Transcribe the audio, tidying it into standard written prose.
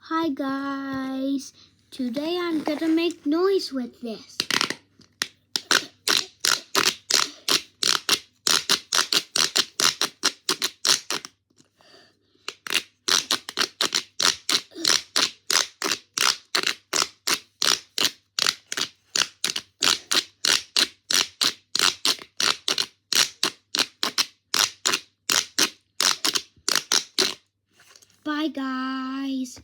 Hi guys, today I'm gonna make noise with this. Bye guys.